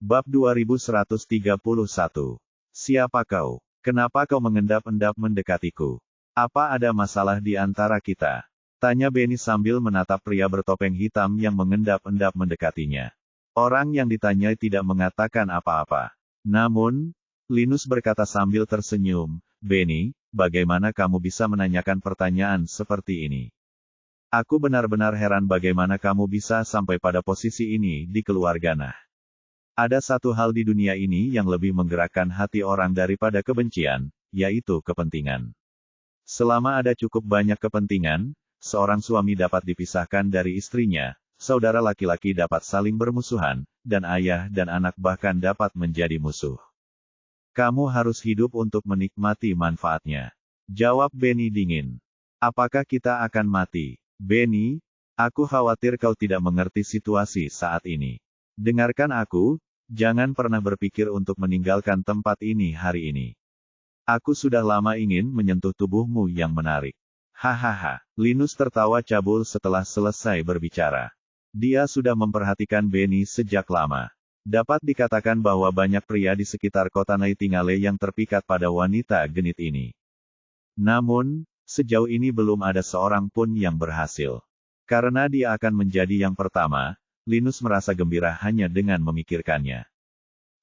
Bab 2131. Siapa kau? Kenapa kau mengendap-endap mendekatiku? Apa ada masalah di antara kita? Tanya Benny sambil menatap pria bertopeng hitam yang mengendap-endap mendekatinya. Orang yang ditanya tidak mengatakan apa-apa. Namun, Linus berkata sambil tersenyum, "Benny, bagaimana kamu bisa menanyakan pertanyaan seperti ini? Aku benar-benar heran bagaimana kamu bisa sampai pada posisi ini di keluarga Nah. Ada satu hal di dunia ini yang lebih menggerakkan hati orang daripada kebencian, yaitu kepentingan. Selama ada cukup banyak kepentingan, seorang suami dapat dipisahkan dari istrinya, saudara laki-laki dapat saling bermusuhan, dan ayah dan anak bahkan dapat menjadi musuh. Kamu harus hidup untuk menikmati manfaatnya." Jawab Benny dingin. "Apakah kita akan mati? Benny, aku khawatir kau tidak mengerti situasi saat ini. Dengarkan aku, jangan pernah berpikir untuk meninggalkan tempat ini hari ini. Aku sudah lama ingin menyentuh tubuhmu yang menarik." Hahaha. Linus tertawa cabul setelah selesai berbicara. Dia sudah memperhatikan Benny sejak lama. Dapat dikatakan bahwa banyak pria di sekitar kota Nightingale yang terpikat pada wanita genit ini. Namun, sejauh ini belum ada seorang pun yang berhasil. Karena dia akan menjadi yang pertama, Linus merasa gembira hanya dengan memikirkannya.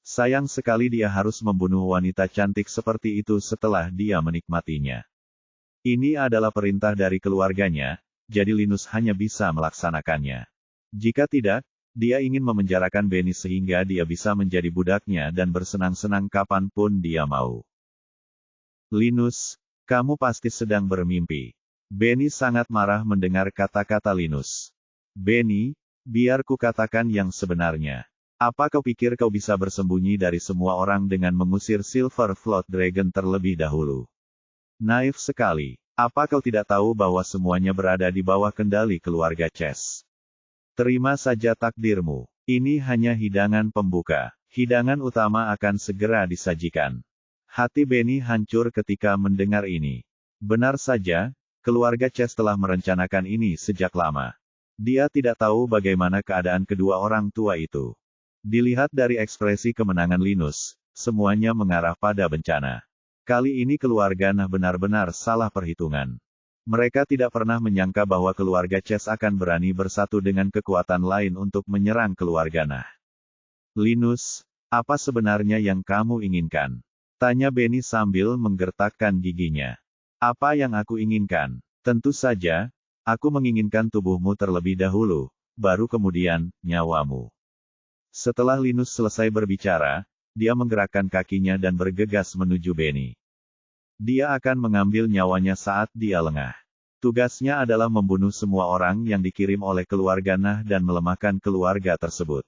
Sayang sekali dia harus membunuh wanita cantik seperti itu setelah dia menikmatinya. Ini adalah perintah dari keluarganya, jadi Linus hanya bisa melaksanakannya. Jika tidak, dia ingin memenjarakan Benny sehingga dia bisa menjadi budaknya dan bersenang-senang kapanpun dia mau. "Linus, kamu pasti sedang bermimpi." Benny sangat marah mendengar kata-kata Linus. "Benny, biar ku katakan yang sebenarnya. Apa kau pikir kau bisa bersembunyi dari semua orang dengan mengusir Silver Float Dragon terlebih dahulu? Naif sekali. Apa kau tidak tahu bahwa semuanya berada di bawah kendali keluarga Chess? Terima saja takdirmu. Ini hanya hidangan pembuka. Hidangan utama akan segera disajikan." Hati Benny hancur ketika mendengar ini. Benar saja, keluarga Chess telah merencanakan ini sejak lama. Dia tidak tahu bagaimana keadaan kedua orang tua itu. Dilihat dari ekspresi kemenangan Linus, semuanya mengarah pada bencana. Kali ini keluarga Nah benar-benar salah perhitungan. Mereka tidak pernah menyangka bahwa keluarga Chess akan berani bersatu dengan kekuatan lain untuk menyerang keluarga Nah. "Linus, apa sebenarnya yang kamu inginkan?" tanya Benny sambil menggertakkan giginya. "Apa yang aku inginkan? Tentu saja, aku menginginkan tubuhmu terlebih dahulu, baru kemudian, nyawamu." Setelah Linus selesai berbicara, dia menggerakkan kakinya dan bergegas menuju Benny. Dia akan mengambil nyawanya saat dia lengah. Tugasnya adalah membunuh semua orang yang dikirim oleh keluarga Nah dan melemahkan keluarga tersebut.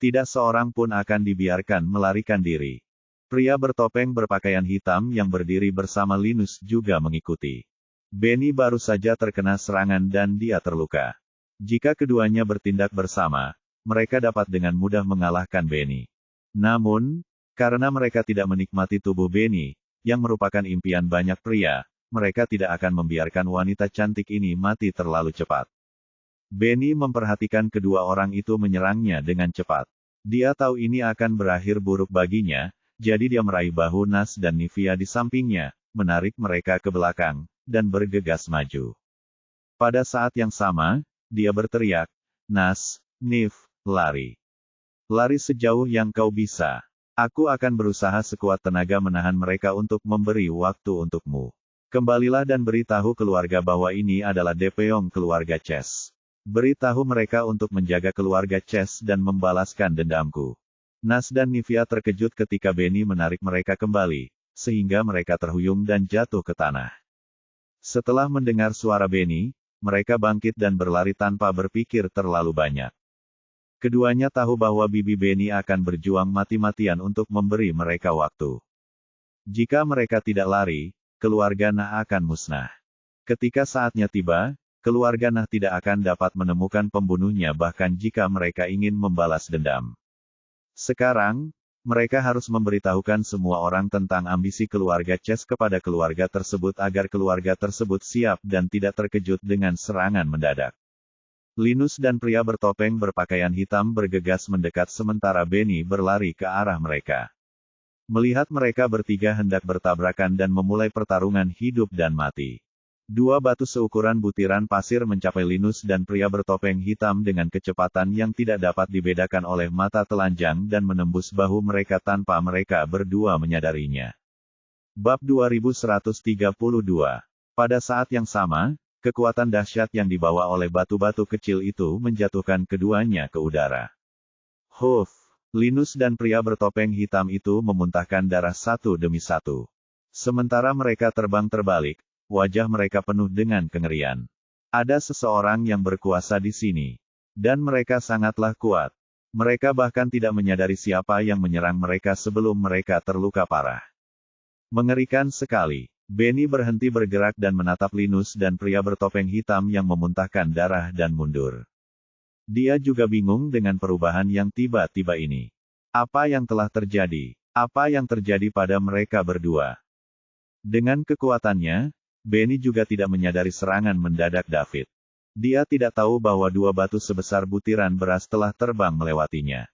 Tidak seorang pun akan dibiarkan melarikan diri. Pria bertopeng berpakaian hitam yang berdiri bersama Linus juga mengikuti. Benny baru saja terkena serangan dan dia terluka. Jika keduanya bertindak bersama, mereka dapat dengan mudah mengalahkan Benny. Namun, karena mereka tidak menikmati tubuh Benny, yang merupakan impian banyak pria, mereka tidak akan membiarkan wanita cantik ini mati terlalu cepat. Benny memperhatikan kedua orang itu menyerangnya dengan cepat. Dia tahu ini akan berakhir buruk baginya, jadi dia meraih bahu Nas dan Nivea di sampingnya, menarik mereka ke belakang, dan bergegas maju. Pada saat yang sama, dia berteriak, "Nas, Niv, lari. Lari sejauh yang kau bisa. Aku akan berusaha sekuat tenaga menahan mereka untuk memberi waktu untukmu. Kembalilah dan beritahu keluarga bahwa ini adalah Depeong keluarga Chess. Beritahu mereka untuk menjaga keluarga Chess dan membalaskan dendamku." Nas dan Nivea terkejut ketika Benny menarik mereka kembali, sehingga mereka terhuyung dan jatuh ke tanah. Setelah mendengar suara Benny, mereka bangkit dan berlari tanpa berpikir terlalu banyak. Keduanya tahu bahwa bibi Benny akan berjuang mati-matian untuk memberi mereka waktu. Jika mereka tidak lari, keluarga Nah akan musnah. Ketika saatnya tiba, keluarga Nah tidak akan dapat menemukan pembunuhnya bahkan jika mereka ingin membalas dendam. Sekarang, mereka harus memberitahukan semua orang tentang ambisi keluarga Chess kepada keluarga tersebut agar keluarga tersebut siap dan tidak terkejut dengan serangan mendadak. Linus dan pria bertopeng berpakaian hitam bergegas mendekat sementara Benny berlari ke arah mereka. Melihat mereka bertiga hendak bertabrakan dan memulai pertarungan hidup dan mati. Dua batu seukuran butiran pasir mencapai Linus dan pria bertopeng hitam dengan kecepatan yang tidak dapat dibedakan oleh mata telanjang dan menembus bahu mereka tanpa mereka berdua menyadarinya. Bab 2132. Pada saat yang sama, kekuatan dahsyat yang dibawa oleh batu-batu kecil itu menjatuhkan keduanya ke udara. Huff! Linus dan pria bertopeng hitam itu memuntahkan darah satu demi satu. Sementara mereka terbang terbalik, wajah mereka penuh dengan kengerian. Ada seseorang yang berkuasa di sini. Dan mereka sangatlah kuat. Mereka bahkan tidak menyadari siapa yang menyerang mereka sebelum mereka terluka parah. Mengerikan sekali. Benny berhenti bergerak dan menatap Linus dan pria bertopeng hitam yang memuntahkan darah dan mundur. Dia juga bingung dengan perubahan yang tiba-tiba ini. Apa yang telah terjadi? Apa yang terjadi pada mereka berdua? Dengan kekuatannya, Benny juga tidak menyadari serangan mendadak David. Dia tidak tahu bahwa dua batu sebesar butiran beras telah terbang melewatinya.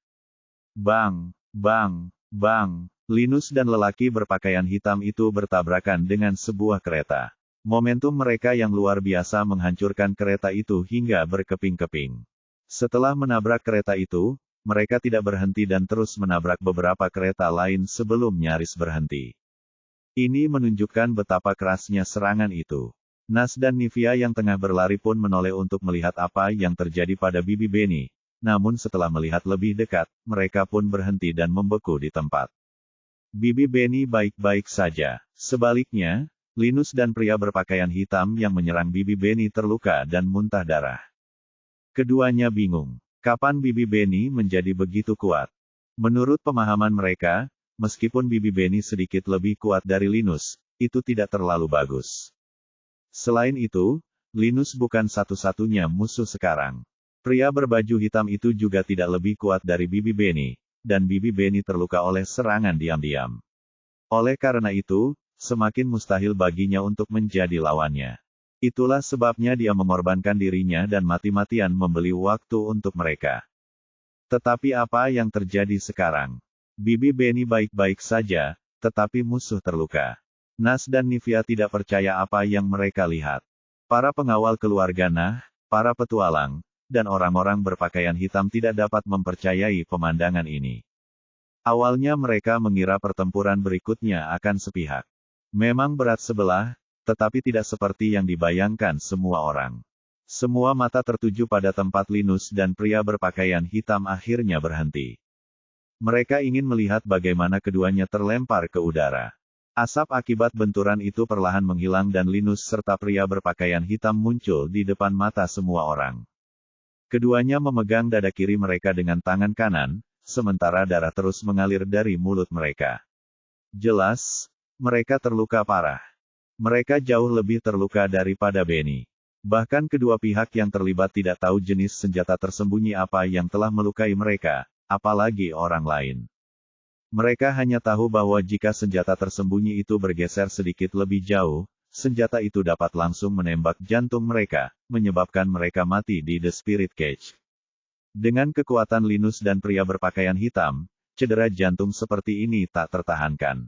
Bang! Bang! Bang! Linus dan lelaki berpakaian hitam itu bertabrakan dengan sebuah kereta. Momentum mereka yang luar biasa menghancurkan kereta itu hingga berkeping-keping. Setelah menabrak kereta itu, mereka tidak berhenti dan terus menabrak beberapa kereta lain sebelum nyaris berhenti. Ini menunjukkan betapa kerasnya serangan itu. Nas dan Nivea yang tengah berlari pun menoleh untuk melihat apa yang terjadi pada bibi Benny. Namun setelah melihat lebih dekat, mereka pun berhenti dan membeku di tempat. Bibi Benny baik-baik saja. Sebaliknya, Linus dan pria berpakaian hitam yang menyerang bibi Benny terluka dan muntah darah. Keduanya bingung. Kapan bibi Benny menjadi begitu kuat? Menurut pemahaman mereka, meskipun bibi Benny sedikit lebih kuat dari Linus, itu tidak terlalu bagus. Selain itu, Linus bukan satu-satunya musuh sekarang. Pria berbaju hitam itu juga tidak lebih kuat dari bibi Benny, dan bibi Benny terluka oleh serangan diam-diam. Oleh karena itu, semakin mustahil baginya untuk menjadi lawannya. Itulah sebabnya dia mengorbankan dirinya dan mati-matian membeli waktu untuk mereka. Tetapi apa yang terjadi sekarang? Bibi Benny baik-baik saja, tetapi musuh terluka. Nas dan Nivea tidak percaya apa yang mereka lihat. Para pengawal keluarga Nah, para petualang, dan orang-orang berpakaian hitam tidak dapat mempercayai pemandangan ini. Awalnya mereka mengira pertempuran berikutnya akan sepihak. Memang berat sebelah, tetapi tidak seperti yang dibayangkan semua orang. Semua mata tertuju pada tempat Linus dan pria berpakaian hitam akhirnya berhenti. Mereka ingin melihat bagaimana keduanya terlempar ke udara. Asap akibat benturan itu perlahan menghilang dan Linus serta pria berpakaian hitam muncul di depan mata semua orang. Keduanya memegang dada kiri mereka dengan tangan kanan, sementara darah terus mengalir dari mulut mereka. Jelas, mereka terluka parah. Mereka jauh lebih terluka daripada Benny. Bahkan kedua pihak yang terlibat tidak tahu jenis senjata tersembunyi apa yang telah melukai mereka, apalagi orang lain. Mereka hanya tahu bahwa jika senjata tersembunyi itu bergeser sedikit lebih jauh, senjata itu dapat langsung menembak jantung mereka, menyebabkan mereka mati di The Spirit Cage. Dengan kekuatan Linus dan pria berpakaian hitam, cedera jantung seperti ini tak tertahankan.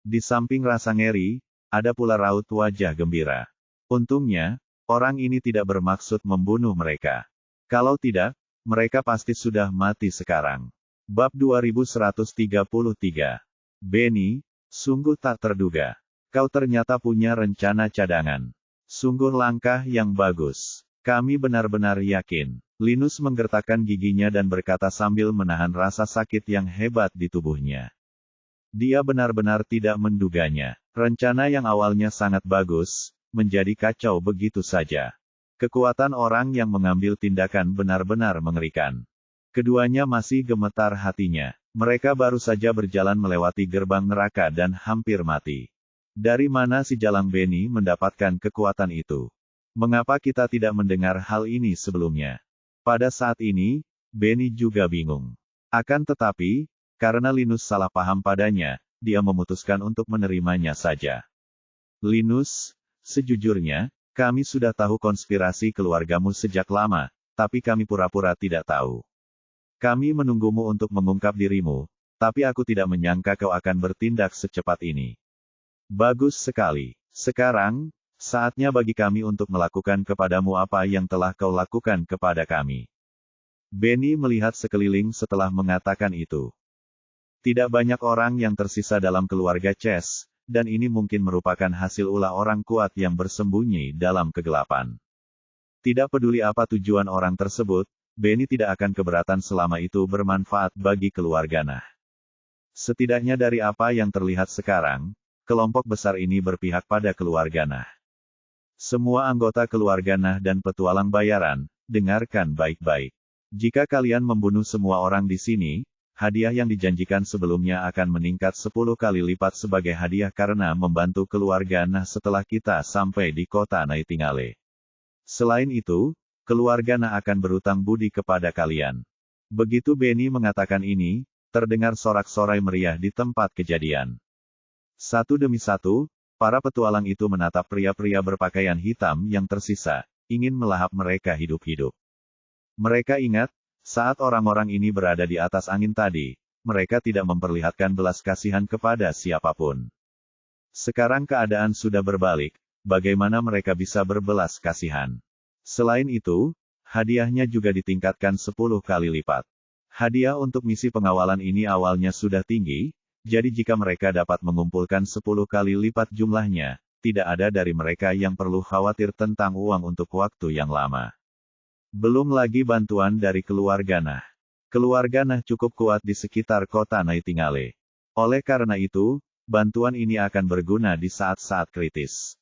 Di samping rasa ngeri, ada pula raut wajah gembira. Untungnya, orang ini tidak bermaksud membunuh mereka. Kalau tidak, mereka pasti sudah mati sekarang. Bab 2133. Benny, sungguh tak terduga. Kau ternyata punya rencana cadangan. Sungguh langkah yang bagus. Kami benar-benar yakin. Linus menggertakkan giginya dan berkata sambil menahan rasa sakit yang hebat di tubuhnya. Dia benar-benar tidak menduganya. Rencana yang awalnya sangat bagus, menjadi kacau begitu saja. Kekuatan orang yang mengambil tindakan benar-benar mengerikan. Keduanya masih gemetar hatinya. Mereka baru saja berjalan melewati gerbang neraka dan hampir mati. Dari mana si Jalang Benny mendapatkan kekuatan itu? Mengapa kita tidak mendengar hal ini sebelumnya? Pada saat ini, Benny juga bingung. Akan tetapi, karena Linus salah paham padanya, dia memutuskan untuk menerimanya saja. Linus, sejujurnya, kami sudah tahu konspirasi keluargamu sejak lama, tapi kami pura-pura tidak tahu. Kami menunggumu untuk mengungkap dirimu, tapi aku tidak menyangka kau akan bertindak secepat ini. Bagus sekali. Sekarang, saatnya bagi kami untuk melakukan kepadamu apa yang telah kau lakukan kepada kami. Benny melihat sekeliling setelah mengatakan itu. Tidak banyak orang yang tersisa dalam keluarga Chess, dan ini mungkin merupakan hasil ulah orang kuat yang bersembunyi dalam kegelapan. Tidak peduli apa tujuan orang tersebut, Benny tidak akan keberatan selama itu bermanfaat bagi keluarga Nah. Setidaknya dari apa yang terlihat sekarang, kelompok besar ini berpihak pada keluarga Nah. Semua anggota keluarga Nah dan petualang bayaran, dengarkan baik-baik. Jika kalian membunuh semua orang di sini, hadiah yang dijanjikan sebelumnya akan meningkat 10 kali lipat sebagai hadiah karena membantu keluarga Nah setelah kita sampai di kota Nightingale. Selain itu, keluarga Nah akan berutang budi kepada kalian. Begitu Benny mengatakan ini, terdengar sorak-sorai meriah di tempat kejadian. Satu demi satu, para petualang itu menatap pria-pria berpakaian hitam yang tersisa, ingin melahap mereka hidup-hidup. Mereka ingat, saat orang-orang ini berada di atas angin tadi, mereka tidak memperlihatkan belas kasihan kepada siapapun. Sekarang keadaan sudah berbalik, bagaimana mereka bisa berbelas kasihan? Selain itu, hadiahnya juga ditingkatkan 10 kali lipat. Hadiah untuk misi pengawalan ini awalnya sudah tinggi, jadi jika mereka dapat mengumpulkan 10 kali lipat jumlahnya, tidak ada dari mereka yang perlu khawatir tentang uang untuk waktu yang lama. Belum lagi bantuan dari keluarga Nah. Keluarga Nah cukup kuat di sekitar kota Nightingale. Oleh karena itu, bantuan ini akan berguna di saat-saat kritis.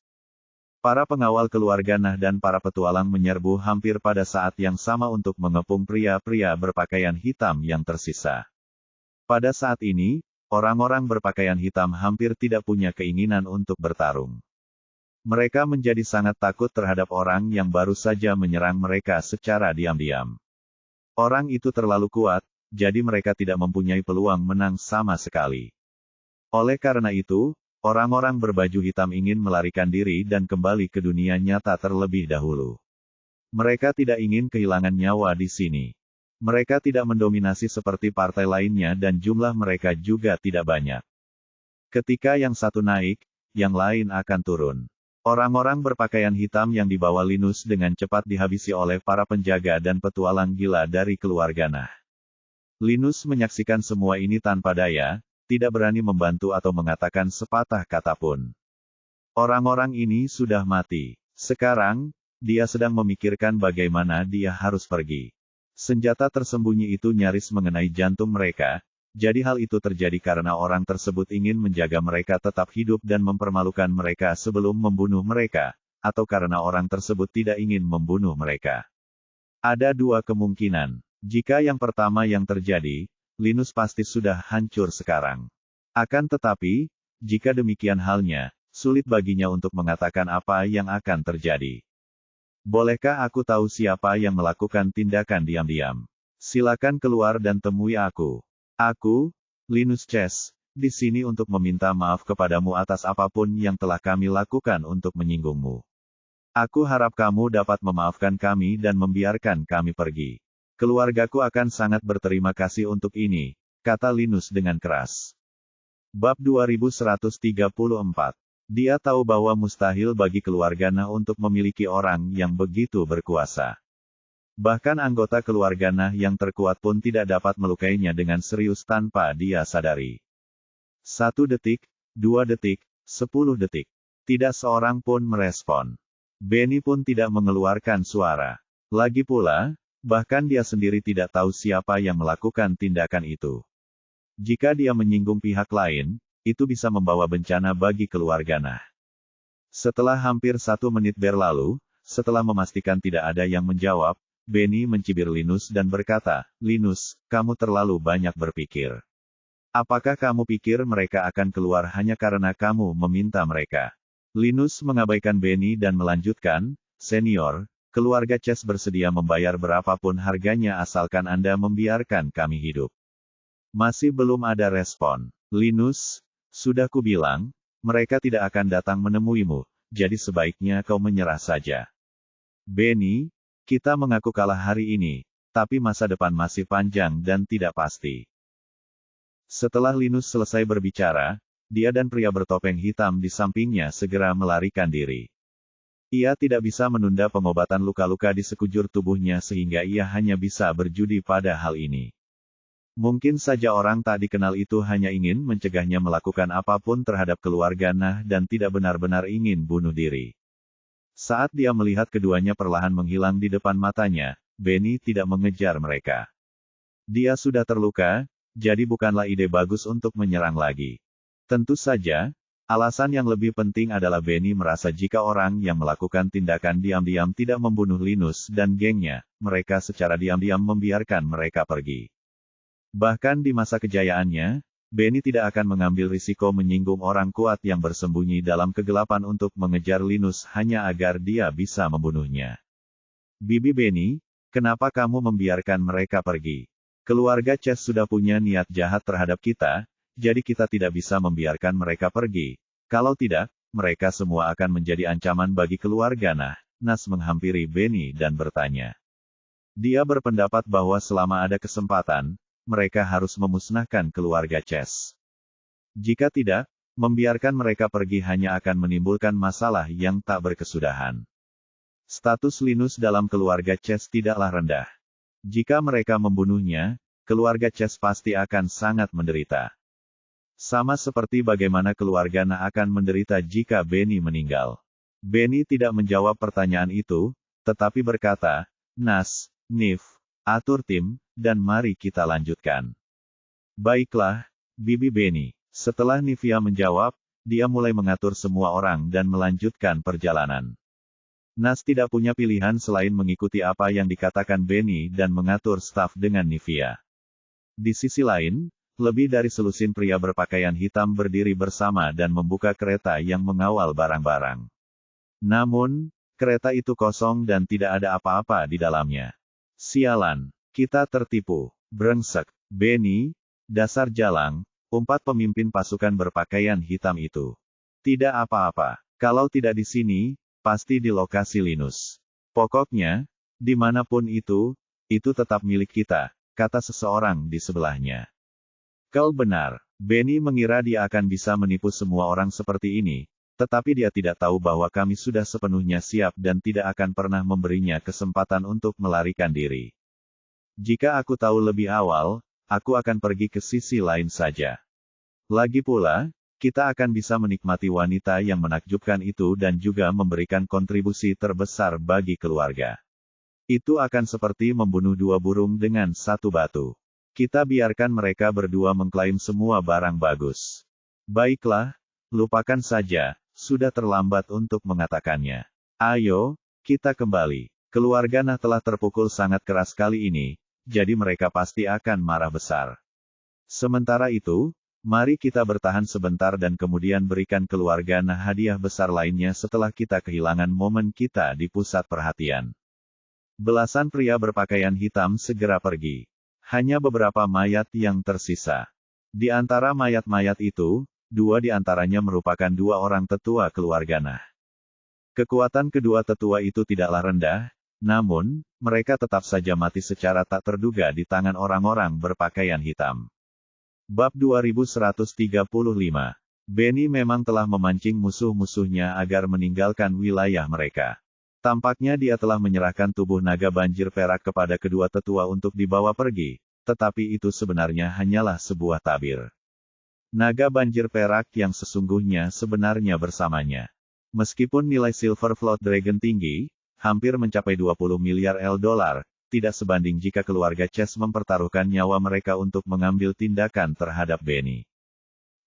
Para pengawal keluarga Nah dan para petualang menyerbu hampir pada saat yang sama untuk mengepung pria-pria berpakaian hitam yang tersisa. Pada saat ini, orang-orang berpakaian hitam hampir tidak punya keinginan untuk bertarung. Mereka menjadi sangat takut terhadap orang yang baru saja menyerang mereka secara diam-diam. Orang itu terlalu kuat, jadi mereka tidak mempunyai peluang menang sama sekali. Oleh karena itu, orang-orang berbaju hitam ingin melarikan diri dan kembali ke dunia nyata terlebih dahulu. Mereka tidak ingin kehilangan nyawa di sini. Mereka tidak mendominasi seperti partai lainnya dan jumlah mereka juga tidak banyak. Ketika yang satu naik, yang lain akan turun. Orang-orang berpakaian hitam yang dibawa Linus dengan cepat dihabisi oleh para penjaga dan petualang gila dari keluarga Nah. Linus menyaksikan semua ini tanpa daya, tidak berani membantu atau mengatakan sepatah kata pun. Orang-orang ini sudah mati. Sekarang, dia sedang memikirkan bagaimana dia harus pergi. Senjata tersembunyi itu nyaris mengenai jantung mereka. Jadi hal itu terjadi karena orang tersebut ingin menjaga mereka tetap hidup dan mempermalukan mereka sebelum membunuh mereka, atau karena orang tersebut tidak ingin membunuh mereka. Ada dua kemungkinan. Jika yang pertama yang terjadi, Linus pasti sudah hancur sekarang. Akan tetapi, jika demikian halnya, sulit baginya untuk mengatakan apa yang akan terjadi. Bolehkah aku tahu siapa yang melakukan tindakan diam-diam? Silakan keluar dan temui aku. Aku, Linus Chess, di sini untuk meminta maaf kepadamu atas apapun yang telah kami lakukan untuk menyinggungmu. Aku harap kamu dapat memaafkan kami dan membiarkan kami pergi. Keluargaku akan sangat berterima kasih untuk ini, kata Linus dengan keras. Bab 2134. Dia tahu bahwa mustahil bagi keluarga Nah untuk memiliki orang yang begitu berkuasa. Bahkan anggota keluarga Nah yang terkuat pun tidak dapat melukainya dengan serius tanpa dia sadari. 1 detik, 2 detik, 10 detik. Tidak seorang pun merespon. Benny pun tidak mengeluarkan suara. Lagi pula, bahkan dia sendiri tidak tahu siapa yang melakukan tindakan itu. Jika dia menyinggung pihak lain, itu bisa membawa bencana bagi keluarga Nah. Setelah hampir 1 menit berlalu, setelah memastikan tidak ada yang menjawab, Benny mencibir Linus dan berkata, "Linus, kamu terlalu banyak berpikir. Apakah kamu pikir mereka akan keluar hanya karena kamu meminta mereka?" Linus mengabaikan Benny dan melanjutkan, "Senior, keluarga Chess bersedia membayar berapapun harganya asalkan Anda membiarkan kami hidup." Masih belum ada respon. "Linus, sudah kubilang, mereka tidak akan datang menemuimu, jadi sebaiknya kau menyerah saja." "Benny, Kita mengaku kalah hari ini, tapi masa depan masih panjang dan tidak pasti. Setelah Linus selesai berbicara, dia dan pria bertopeng hitam di sampingnya segera melarikan diri. Ia tidak bisa menunda pengobatan luka-luka di sekujur tubuhnya sehingga ia hanya bisa berjudi pada hal ini. Mungkin saja orang tak dikenal itu hanya ingin mencegahnya melakukan apapun terhadap keluarga Nah dan tidak benar-benar ingin bunuh diri. Saat dia melihat keduanya perlahan menghilang di depan matanya, Benny tidak mengejar mereka. Dia sudah terluka, jadi bukanlah ide bagus untuk menyerang lagi. Tentu saja, alasan yang lebih penting adalah Benny merasa jika orang yang melakukan tindakan diam-diam tidak membunuh Linus dan gengnya, mereka secara diam-diam membiarkan mereka pergi. Bahkan di masa kejayaannya, Benny tidak akan mengambil risiko menyinggung orang kuat yang bersembunyi dalam kegelapan untuk mengejar Linus hanya agar dia bisa membunuhnya. Bibi Benny, kenapa kamu membiarkan mereka pergi? Keluarga Chess sudah punya niat jahat terhadap kita, jadi kita tidak bisa membiarkan mereka pergi. Kalau tidak, mereka semua akan menjadi ancaman bagi keluarga Nah. Nas menghampiri Benny dan bertanya. Dia berpendapat bahwa selama ada kesempatan, mereka harus memusnahkan keluarga Chess. Jika tidak, membiarkan mereka pergi hanya akan menimbulkan masalah yang tak berkesudahan. Status Linus dalam keluarga Chess tidaklah rendah. Jika mereka membunuhnya, keluarga Chess pasti akan sangat menderita. Sama seperti bagaimana keluarga Nah akan menderita jika Benny meninggal. Benny tidak menjawab pertanyaan itu, tetapi berkata, Nas, Nif, atur tim, dan mari kita lanjutkan. Baiklah, Bibi Benny. Setelah Nivia menjawab, dia mulai mengatur semua orang dan melanjutkan perjalanan. Nas tidak punya pilihan selain mengikuti apa yang dikatakan Benny dan mengatur staf dengan Nivia. Di sisi lain, lebih dari selusin pria berpakaian hitam berdiri bersama dan membuka kereta yang mengawal barang-barang. Namun, kereta itu kosong dan tidak ada apa-apa di dalamnya. Sialan, kita tertipu. Brengsek, Benny, dasar jalang, umpat pemimpin pasukan berpakaian hitam itu. Tidak apa-apa. Kalau tidak di sini, pasti di lokasi Linus. Pokoknya, dimanapun itu tetap milik kita, kata seseorang di sebelahnya. Kau benar. Benny mengira dia akan bisa menipu semua orang seperti ini, tetapi dia tidak tahu bahwa kami sudah sepenuhnya siap dan tidak akan pernah memberinya kesempatan untuk melarikan diri. Jika aku tahu lebih awal, aku akan pergi ke sisi lain saja. Lagi pula, kita akan bisa menikmati wanita yang menakjubkan itu dan juga memberikan kontribusi terbesar bagi keluarga. Itu akan seperti membunuh dua burung dengan satu batu. Kita biarkan mereka berdua mengklaim semua barang bagus. Baiklah, lupakan saja, sudah terlambat untuk mengatakannya. Ayo, kita kembali. Keluarga Nah telah terpukul sangat keras kali ini, jadi mereka pasti akan marah besar. Sementara itu, mari kita bertahan sebentar dan kemudian berikan keluarga Nah hadiah besar lainnya setelah kita kehilangan momen kita di pusat perhatian. Belasan pria berpakaian hitam segera pergi. Hanya beberapa mayat yang tersisa. Di antara mayat-mayat itu, dua di antaranya merupakan dua orang tetua keluarga Nah. Kekuatan kedua tetua itu tidaklah rendah, namun, mereka tetap saja mati secara tak terduga di tangan orang-orang berpakaian hitam. Bab 2135. Benny memang telah memancing musuh-musuhnya agar meninggalkan wilayah mereka. Tampaknya dia telah menyerahkan tubuh naga banjir perak kepada kedua tetua untuk dibawa pergi, tetapi itu sebenarnya hanyalah sebuah tabir. Naga banjir perak yang sesungguhnya sebenarnya bersamanya. Meskipun nilai Silver Float Dragon tinggi, hampir mencapai 20 miliar $, tidak sebanding jika keluarga Chess mempertaruhkan nyawa mereka untuk mengambil tindakan terhadap Benny.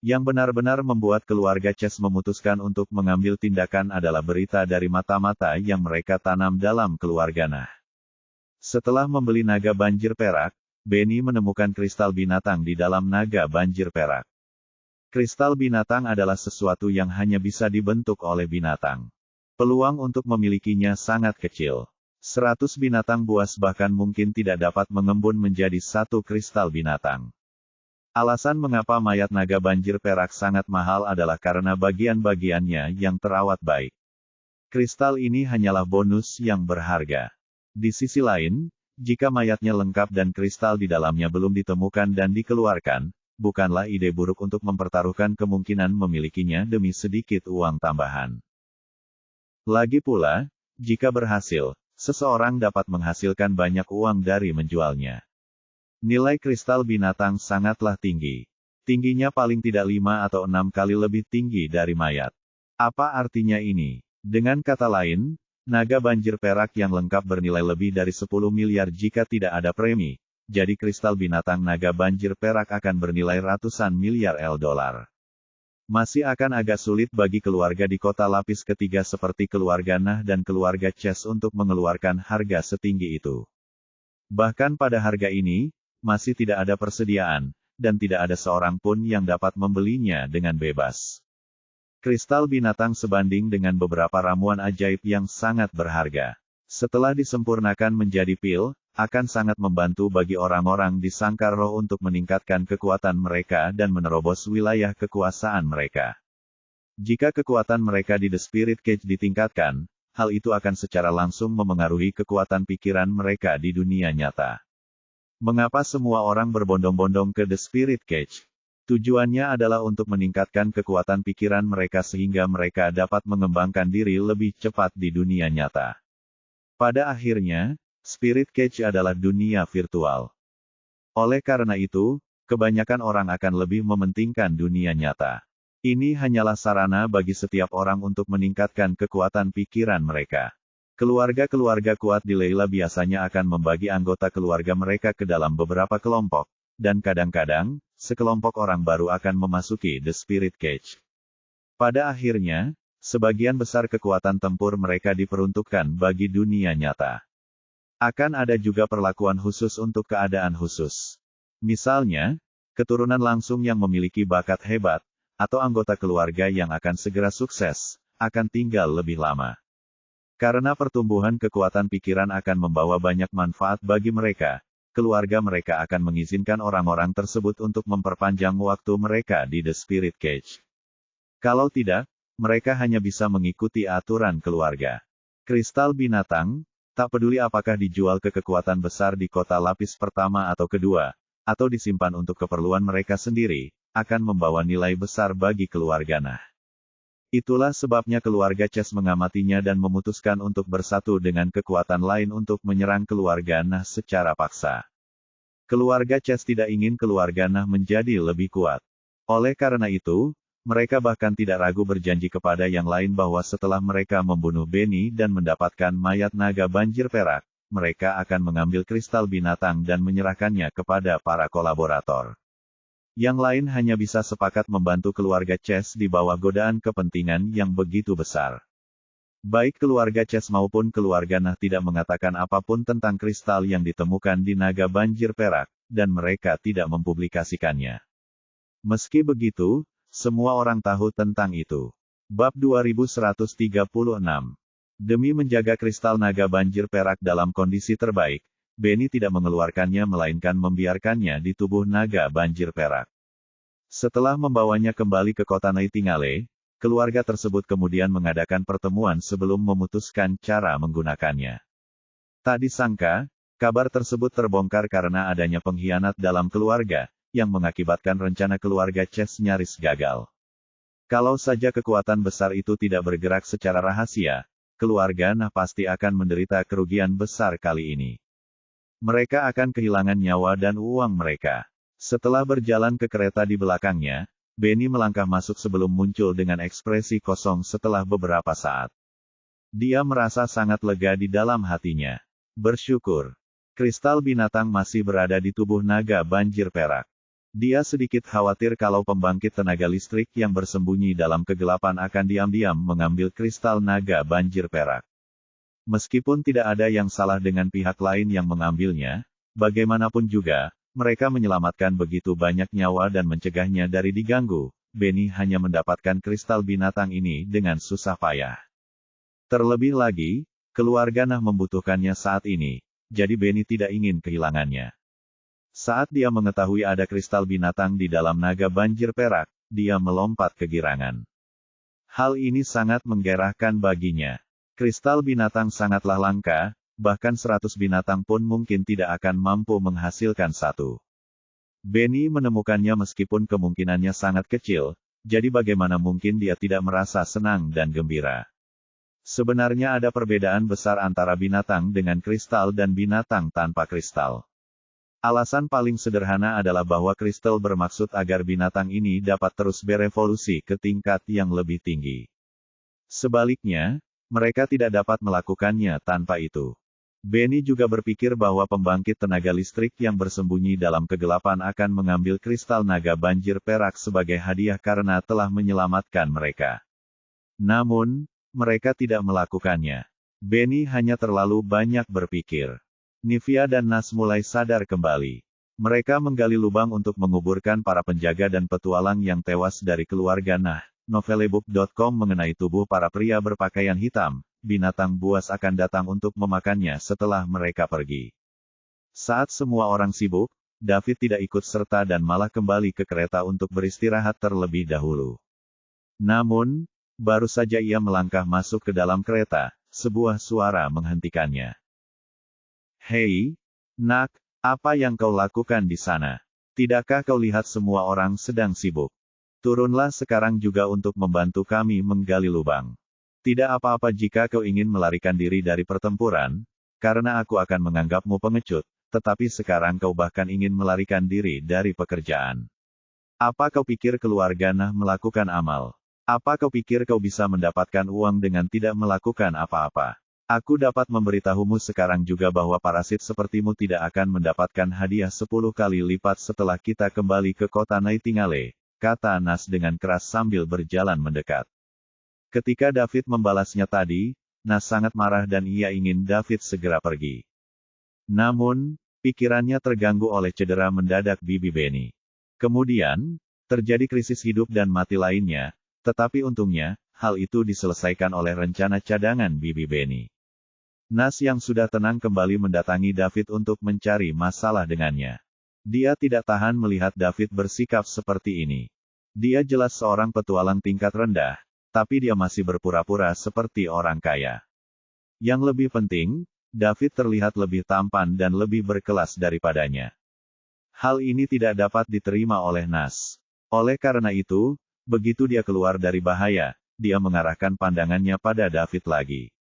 Yang benar-benar membuat keluarga Chess memutuskan untuk mengambil tindakan adalah berita dari mata-mata yang mereka tanam dalam keluarga Nah. Setelah membeli naga banjir perak, Benny menemukan kristal binatang di dalam naga banjir perak. Kristal binatang adalah sesuatu yang hanya bisa dibentuk oleh binatang. Peluang untuk memilikinya sangat kecil. 100 binatang buas bahkan mungkin tidak dapat mengembun menjadi satu kristal binatang. Alasan mengapa mayat naga banjir perak sangat mahal adalah karena bagian-bagiannya yang terawat baik. Kristal ini hanyalah bonus yang berharga. Di sisi lain, jika mayatnya lengkap dan kristal di dalamnya belum ditemukan dan dikeluarkan, bukanlah ide buruk untuk mempertaruhkan kemungkinan memilikinya demi sedikit uang tambahan. Lagi pula, jika berhasil, seseorang dapat menghasilkan banyak uang dari menjualnya. Nilai kristal binatang sangatlah tinggi. Tingginya paling tidak 5 atau 6 kali lebih tinggi dari mayat. Apa artinya ini? Dengan kata lain, naga banjir perak yang lengkap bernilai lebih dari 10 miliar jika tidak ada premi. Jadi kristal binatang naga banjir perak akan bernilai ratusan miliar dolar. Masih akan agak sulit bagi keluarga di kota lapis ketiga seperti keluarga Nah dan keluarga Chess untuk mengeluarkan harga setinggi itu. Bahkan pada harga ini, masih tidak ada persediaan, dan tidak ada seorang pun yang dapat membelinya dengan bebas. Kristal binatang sebanding dengan beberapa ramuan ajaib yang sangat berharga. Setelah disempurnakan menjadi pil, akan sangat membantu bagi orang-orang di sangkar roh untuk meningkatkan kekuatan mereka dan menerobos wilayah kekuasaan mereka. Jika kekuatan mereka di The Spirit Cage ditingkatkan, hal itu akan secara langsung memengaruhi kekuatan pikiran mereka di dunia nyata. Mengapa semua orang berbondong-bondong ke The Spirit Cage? Tujuannya adalah untuk meningkatkan kekuatan pikiran mereka sehingga mereka dapat mengembangkan diri lebih cepat di dunia nyata. Pada akhirnya, Spirit Cage adalah dunia virtual. Oleh karena itu, kebanyakan orang akan lebih mementingkan dunia nyata. Ini hanyalah sarana bagi setiap orang untuk meningkatkan kekuatan pikiran mereka. Keluarga-keluarga kuat di Leila biasanya akan membagi anggota keluarga mereka ke dalam beberapa kelompok, dan kadang-kadang, sekelompok orang baru akan memasuki The Spirit Cage. Pada akhirnya, sebagian besar kekuatan tempur mereka diperuntukkan bagi dunia nyata. Akan ada juga perlakuan khusus untuk keadaan khusus. Misalnya, keturunan langsung yang memiliki bakat hebat, atau anggota keluarga yang akan segera sukses, akan tinggal lebih lama. Karena pertumbuhan kekuatan pikiran akan membawa banyak manfaat bagi mereka, keluarga mereka akan mengizinkan orang-orang tersebut untuk memperpanjang waktu mereka di The Spirit Cage. Kalau tidak, mereka hanya bisa mengikuti aturan keluarga. Kristal binatang, tak peduli apakah dijual ke kekuatan besar di kota lapis pertama atau kedua, atau disimpan untuk keperluan mereka sendiri, akan membawa nilai besar bagi keluarga Nah. Itulah sebabnya keluarga Chess mengamatinya dan memutuskan untuk bersatu dengan kekuatan lain untuk menyerang keluarga Nah secara paksa. Keluarga Chess tidak ingin keluarga Nah menjadi lebih kuat. Oleh karena itu, mereka bahkan tidak ragu berjanji kepada yang lain bahwa setelah mereka membunuh Benny dan mendapatkan mayat naga banjir perak, mereka akan mengambil kristal binatang dan menyerahkannya kepada para kolaborator. Yang lain hanya bisa sepakat membantu keluarga Chess di bawah godaan kepentingan yang begitu besar. Baik keluarga Chess maupun keluarga Nah tidak mengatakan apapun tentang kristal yang ditemukan di naga banjir perak, dan mereka tidak mempublikasikannya. Meski begitu, semua orang tahu tentang itu. Bab 2136. Demi menjaga kristal naga banjir perak dalam kondisi terbaik, Benny tidak mengeluarkannya melainkan membiarkannya di tubuh naga banjir perak. Setelah membawanya kembali ke kota Nightingale, keluarga tersebut kemudian mengadakan pertemuan sebelum memutuskan cara menggunakannya. Tak disangka, kabar tersebut terbongkar karena adanya pengkhianat dalam keluarga, yang mengakibatkan rencana keluarga Chess nyaris gagal. Kalau saja kekuatan besar itu tidak bergerak secara rahasia, keluarga Nah pasti akan menderita kerugian besar kali ini. Mereka akan kehilangan nyawa dan uang mereka. Setelah berjalan ke kereta di belakangnya, Benny melangkah masuk sebelum muncul dengan ekspresi kosong setelah beberapa saat. Dia merasa sangat lega di dalam hatinya. Bersyukur. Kristal binatang masih berada di tubuh naga banjir perak. Dia sedikit khawatir kalau pembangkit tenaga listrik yang bersembunyi dalam kegelapan akan diam-diam mengambil kristal naga banjir perak. Meskipun tidak ada yang salah dengan pihak lain yang mengambilnya, bagaimanapun juga, mereka menyelamatkan begitu banyak nyawa dan mencegahnya dari diganggu. Benny hanya mendapatkan kristal binatang ini dengan susah payah. Terlebih lagi, keluarga Nah membutuhkannya saat ini, jadi Benny tidak ingin kehilangannya. Saat dia mengetahui ada kristal binatang di dalam naga banjir perak, dia melompat kegirangan. Hal ini sangat menggairahkan baginya. Kristal binatang sangatlah langka, bahkan 100 binatang pun mungkin tidak akan mampu menghasilkan satu. Benny menemukannya meskipun kemungkinannya sangat kecil, jadi bagaimana mungkin dia tidak merasa senang dan gembira. Sebenarnya ada perbedaan besar antara binatang dengan kristal dan binatang tanpa kristal. Alasan paling sederhana adalah bahwa kristal bermaksud agar binatang ini dapat terus berevolusi ke tingkat yang lebih tinggi. Sebaliknya, mereka tidak dapat melakukannya tanpa itu. Benny juga berpikir bahwa pembangkit tenaga listrik yang bersembunyi dalam kegelapan akan mengambil kristal naga banjir perak sebagai hadiah karena telah menyelamatkan mereka. Namun, mereka tidak melakukannya. Benny hanya terlalu banyak berpikir. Nivea dan Nas mulai sadar kembali. Mereka menggali lubang untuk menguburkan para penjaga dan petualang yang tewas dari keluarga Nah. Novelebook.com mengenai tubuh para pria berpakaian hitam, binatang buas akan datang untuk memakannya setelah mereka pergi. Saat semua orang sibuk, David tidak ikut serta dan malah kembali ke kereta untuk beristirahat terlebih dahulu. Namun, baru saja ia melangkah masuk ke dalam kereta, sebuah suara menghentikannya. "Hei, Nak, apa yang kau lakukan di sana? Tidakkah kau lihat semua orang sedang sibuk? Turunlah sekarang juga untuk membantu kami menggali lubang. Tidak apa-apa jika kau ingin melarikan diri dari pertempuran, karena aku akan menganggapmu pengecut, tetapi sekarang kau bahkan ingin melarikan diri dari pekerjaan. Apa kau pikir keluarga Nah melakukan amal? Apa kau pikir kau bisa mendapatkan uang dengan tidak melakukan apa-apa? Aku dapat memberitahumu sekarang juga bahwa parasit sepertimu tidak akan mendapatkan hadiah 10 kali lipat setelah kita kembali ke kota Nightingale," kata Nas dengan keras sambil berjalan mendekat. Ketika David membalasnya tadi, Nas sangat marah dan ia ingin David segera pergi. Namun, pikirannya terganggu oleh cedera mendadak bibi Benny. Kemudian, terjadi krisis hidup dan mati lainnya, tetapi untungnya, hal itu diselesaikan oleh rencana cadangan bibi Benny. Nas yang sudah tenang kembali mendatangi David untuk mencari masalah dengannya. Dia tidak tahan melihat David bersikap seperti ini. Dia jelas seorang petualang tingkat rendah, tapi dia masih berpura-pura seperti orang kaya. Yang lebih penting, David terlihat lebih tampan dan lebih berkelas daripadanya. Hal ini tidak dapat diterima oleh Nas. Oleh karena itu, begitu dia keluar dari bahaya, dia mengarahkan pandangannya pada David lagi.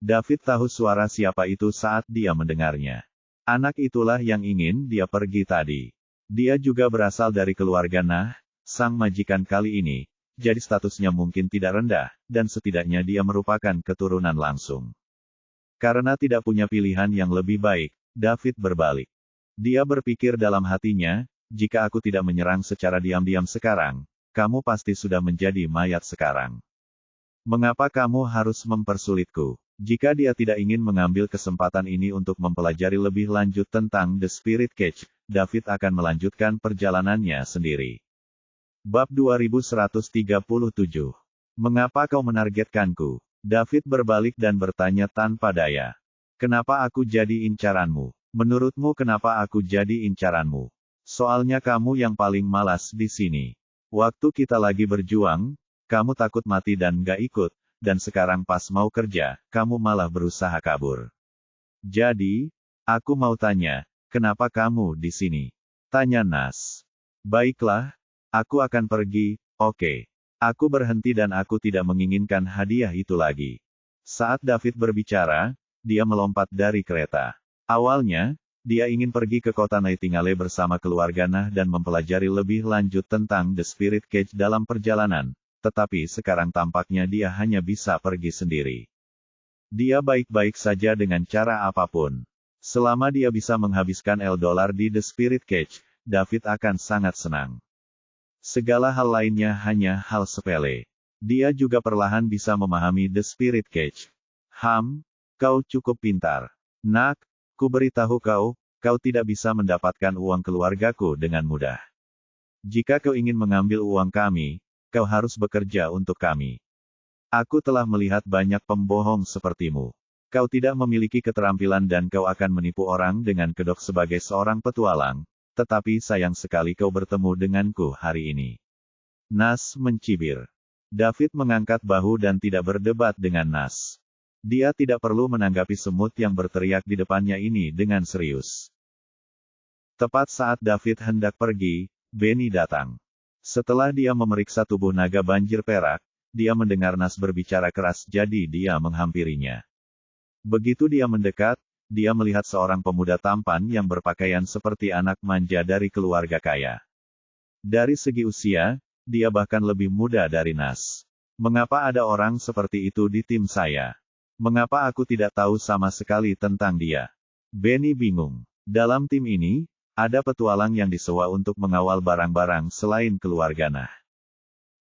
David tahu suara siapa itu saat dia mendengarnya. Anak itulah yang ingin dia pergi tadi. Dia juga berasal dari keluarga Nah, sang majikan kali ini, jadi statusnya mungkin tidak rendah, dan setidaknya dia merupakan keturunan langsung. Karena tidak punya pilihan yang lebih baik, David berbalik. Dia berpikir dalam hatinya, jika aku tidak menyerang secara diam-diam sekarang, kamu pasti sudah menjadi mayat sekarang. Mengapa kamu harus mempersulitku? Jika dia tidak ingin mengambil kesempatan ini untuk mempelajari lebih lanjut tentang The Spirit Cage, David akan melanjutkan perjalanannya sendiri. Bab 2137. Mengapa kau menargetkanku? David berbalik dan bertanya tanpa daya. Kenapa aku jadi incaranmu? Menurutmu kenapa aku jadi incaranmu? Soalnya kamu yang paling malas di sini. Waktu kita lagi berjuang, kamu takut mati dan gak ikut. Dan sekarang pas mau kerja, kamu malah berusaha kabur. Jadi, aku mau tanya, kenapa kamu di sini? Tanya Nas. Baiklah, aku akan pergi, oke. Aku berhenti dan aku tidak menginginkan hadiah itu lagi. Saat David berbicara, dia melompat dari kereta. Awalnya, dia ingin pergi ke kota Nightingale bersama keluarga Nah dan mempelajari lebih lanjut tentang The Spirit Cage dalam perjalanan. Tetapi sekarang tampaknya dia hanya bisa pergi sendiri. Dia baik-baik saja dengan cara apapun. Selama dia bisa menghabiskan $1 di The Spirit Cage, David akan sangat senang. Segala hal lainnya hanya hal sepele. Dia juga perlahan bisa memahami The Spirit Cage. Kau cukup pintar. Nak, ku beritahu kau, kau tidak bisa mendapatkan uang keluargaku dengan mudah. Jika kau ingin mengambil uang kami, kau harus bekerja untuk kami. Aku telah melihat banyak pembohong sepertimu. Kau tidak memiliki keterampilan dan kau akan menipu orang dengan kedok sebagai seorang petualang, tetapi sayang sekali kau bertemu denganku hari ini. Nas mencibir. David mengangkat bahu dan tidak berdebat dengan Nas. Dia tidak perlu menanggapi semut yang berteriak di depannya ini dengan serius. Tepat saat David hendak pergi, Benny datang. Setelah dia memeriksa tubuh naga banjir perak, dia mendengar Nas berbicara keras jadi dia menghampirinya. Begitu dia mendekat, dia melihat seorang pemuda tampan yang berpakaian seperti anak manja dari keluarga kaya. Dari segi usia, dia bahkan lebih muda dari Nas. Mengapa ada orang seperti itu di tim saya? Mengapa aku tidak tahu sama sekali tentang dia? Benny bingung. Dalam tim ini, ada petualang yang disewa untuk mengawal barang-barang selain keluarga Nah.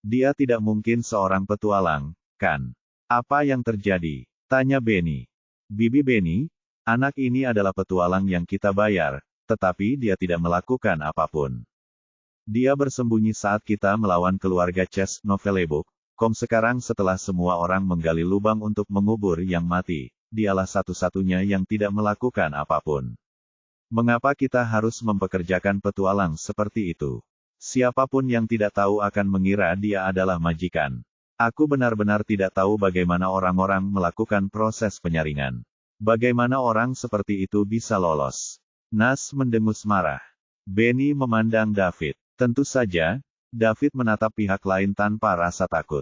Dia tidak mungkin seorang petualang, kan? Apa yang terjadi? Tanya Benny. Bibi Benny, anak ini adalah petualang yang kita bayar, tetapi dia tidak melakukan apapun. Dia bersembunyi saat kita melawan keluarga Chess Novelebook. Sekarang setelah semua orang menggali lubang untuk mengubur yang mati, dialah satu-satunya yang tidak melakukan apapun. Mengapa kita harus mempekerjakan petualang seperti itu? Siapapun yang tidak tahu akan mengira dia adalah majikan. Aku benar-benar tidak tahu bagaimana orang-orang melakukan proses penyaringan. Bagaimana orang seperti itu bisa lolos? Nas mendengus marah. Benny memandang David. Tentu saja, David menatap pihak lain tanpa rasa takut.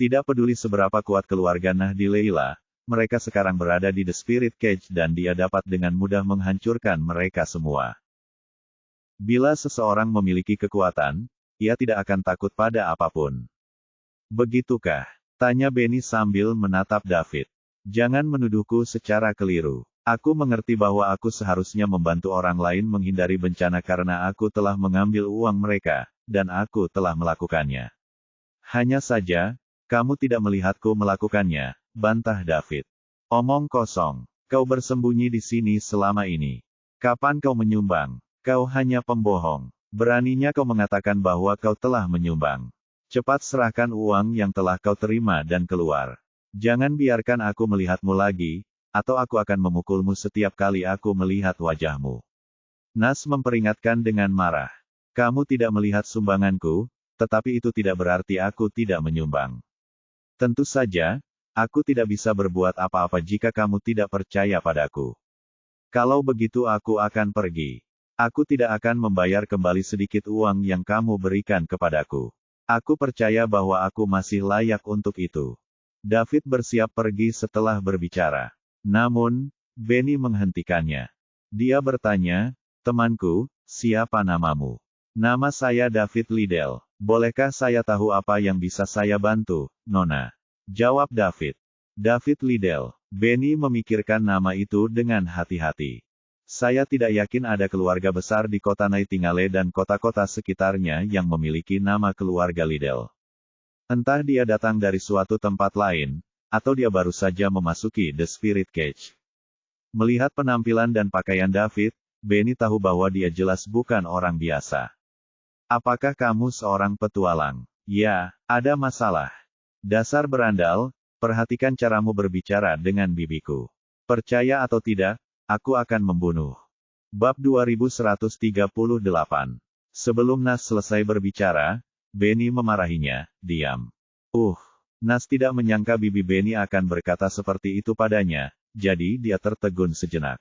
Tidak peduli seberapa kuat keluarga Nah di Leila, mereka sekarang berada di The Spirit Cage dan dia dapat dengan mudah menghancurkan mereka semua. Bila seseorang memiliki kekuatan, ia tidak akan takut pada apapun. Begitukah? Tanya Benny sambil menatap David. Jangan menuduhku secara keliru. Aku mengerti bahwa aku seharusnya membantu orang lain menghindari bencana karena aku telah mengambil uang mereka, dan aku telah melakukannya. Hanya saja, kamu tidak melihatku melakukannya, bantah David. Omong kosong. Kau bersembunyi di sini selama ini. Kapan kau menyumbang? Kau hanya pembohong. Beraninya kau mengatakan bahwa kau telah menyumbang. Cepat serahkan uang yang telah kau terima dan keluar. Jangan biarkan aku melihatmu lagi, atau aku akan memukulmu setiap kali aku melihat wajahmu. Nas memperingatkan dengan marah. Kamu tidak melihat sumbanganku, tetapi itu tidak berarti aku tidak menyumbang. Tentu saja, aku tidak bisa berbuat apa-apa jika kamu tidak percaya padaku. Kalau begitu aku akan pergi. Aku tidak akan membayar kembali sedikit uang yang kamu berikan kepadaku. Aku percaya bahwa aku masih layak untuk itu. David bersiap pergi setelah berbicara. Namun, Benny menghentikannya. Dia bertanya, temanku, siapa namamu? Nama saya David Liddell. Bolehkah saya tahu apa yang bisa saya bantu, Nona? Jawab David. David Liddell. Benny memikirkan nama itu dengan hati-hati. Saya tidak yakin ada keluarga besar di kota Nightingale dan kota-kota sekitarnya yang memiliki nama keluarga Liddell. Entah dia datang dari suatu tempat lain, atau dia baru saja memasuki The Spirit Cage. Melihat penampilan dan pakaian David, Benny tahu bahwa dia jelas bukan orang biasa. Apakah kamu seorang petualang? Ya, ada masalah. Dasar berandal, perhatikan caramu berbicara dengan bibiku. Percaya atau tidak, aku akan membunuh. Bab 2138. Sebelum Nas selesai berbicara, Benny memarahinya, diam. Nas tidak menyangka bibi Benny akan berkata seperti itu padanya, jadi dia tertegun sejenak.